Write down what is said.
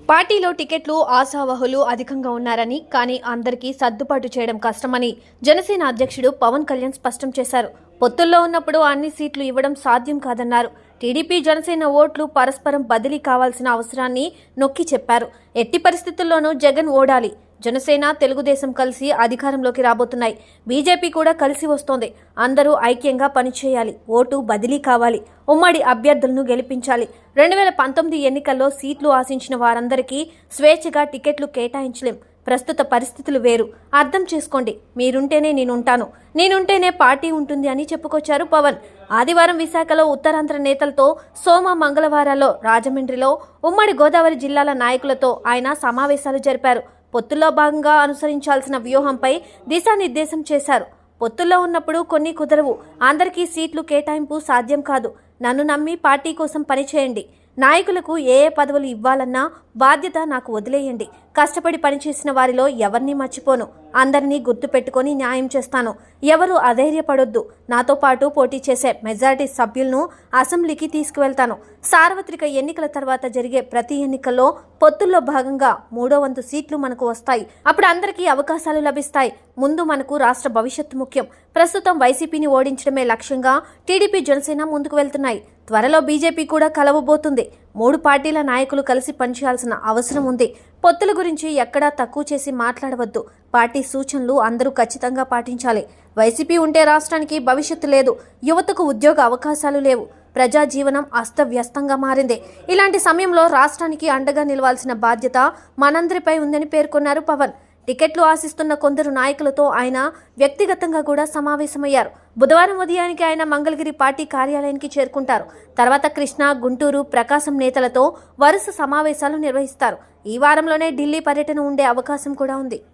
పార్టీలో టికెట్లు ఆశావహులు అధికంగా ఉన్నారని, కానీ అందరికీ సర్దుబాటు చేయడం కష్టమని జనసేన అధ్యక్షుడు పవన్ కళ్యాణ్ స్పష్టం చేశారు. పొత్తుల్లో ఉన్నప్పుడు అన్ని సీట్లు ఇవ్వడం సాధ్యం కాదన్నారు. టీడీపీ జనసేన ఓట్లు పరస్పరం బదిలీ కావాల్సిన అవసరాన్ని నొక్కి చెప్పారు. ఎట్టి పరిస్థితుల్లోనూ జగన్ ఓడాలి. జనసేన తెలుగుదేశం కలిసి అధికారంలోకి రాబోతున్నాయి. బీజేపీ కూడా కలిసి వస్తోంది. అందరూ ఐక్యంగా పనిచేయాలి. ఓటు బదిలీ కావాలి. ఉమ్మడి అభ్యర్థులను గెలిపించాలి. 2019 ఎన్నికల్లో సీట్లు ఆశించిన వారందరికీ స్వేచ్ఛగా టికెట్లు కేటాయించలేం. ప్రస్తుత పరిస్థితులు వేరు. అర్థం చేసుకోండి. మీరుంటేనే నేనుంటాను, నేనుంటేనే పార్టీ ఉంటుంది అని చెప్పుకొచ్చారు పవన్. ఆదివారం విశాఖలో ఉత్తరాంధ్ర నేతలతో, సోమ మంగళవారాల్లో రాజమండ్రిలో, ఉమ్మడి గోదావరి జిల్లాల నాయకులతో ఆయన సమావేశాలు జరిపారు. పొత్తుల్లో భాగంగా అనుసరించాల్సిన వ్యూహంపై దిశానిర్దేశం చేశారు. పొత్తుల్లో ఉన్నప్పుడు కొన్ని కుదరవు. అందరికీ సీట్లు కేటాయింపు సాధ్యం కాదు. నన్ను నమ్మి పార్టీ కోసం పనిచేయండి. నాయకులకు ఏ పదవులు ఇవ్వాలన్నా బాధ్యత నాకు వదిలేయండి. కష్టపడి పనిచేసిన వారిలో ఎవరిని మర్చిపోను. అందరినీ గుర్తుపెట్టుకొని న్యాయం చేస్తాను. ఎవరు అధైర్యపడొద్దు. నాతో పాటు పోటీ చేసే మెజారిటీ సభ్యులను అసెంబ్లీకి తీసుకువెళ్తాను. సార్వత్రిక ఎన్నికల తర్వాత జరిగే ప్రతి ఎన్నికల్లో పొత్తుల్లో భాగంగా 3వ వంతు సీట్లు మనకు వస్తాయి. అప్పుడు అందరికీ అవకాశాలు లభిస్తాయి. ముందు మనకు రాష్ట్ర భవిష్యత్తు ముఖ్యం. ప్రస్తుతం వైసీపీని ఓడించడమే లక్ష్యంగా టీడీపీ జనసేన ముందుకు వెళ్తున్నాయి. త్వరలో బీజేపీ కూడా కలవబోతుంది. 3 పార్టీల నాయకులు కలిసి పనిచేయాల్సిన అవసరం ఉంది. పొత్తుల గురించి ఎక్కడా తక్కువ చేసి మాట్లాడవద్దు. పార్టీ సూచనలు అందరూ ఖచ్చితంగా పాటించాలి. వైసీపీ ఉంటే రాష్ట్రానికి భవిష్యత్తు లేదు. యువతకు ఉద్యోగ అవకాశాలు లేవు. ప్రజా జీవనం అస్తవ్యస్తంగా మారింది. ఇలాంటి సమయంలో రాష్ట్రానికి అండగా నిలవాల్సిన బాధ్యత మనందరిపై ఉందని పేర్కొన్నారు పవన్. టికెట్లు ఆశిస్తున్న కొందరు నాయకులతో ఆయన వ్యక్తిగతంగా కూడా సమావేశమయ్యారు. బుధవారం ఉదయానికి ఆయన మంగళగిరి పార్టీ కార్యాలయానికి చేరుకుంటారు. తర్వాత కృష్ణా, గుంటూరు, ప్రకాశం నేతలతో వరుస సమావేశాలు నిర్వహిస్తారు. ఈ వారంలోనే ఢిల్లీ పర్యటన ఉండే అవకాశం కూడా ఉంది.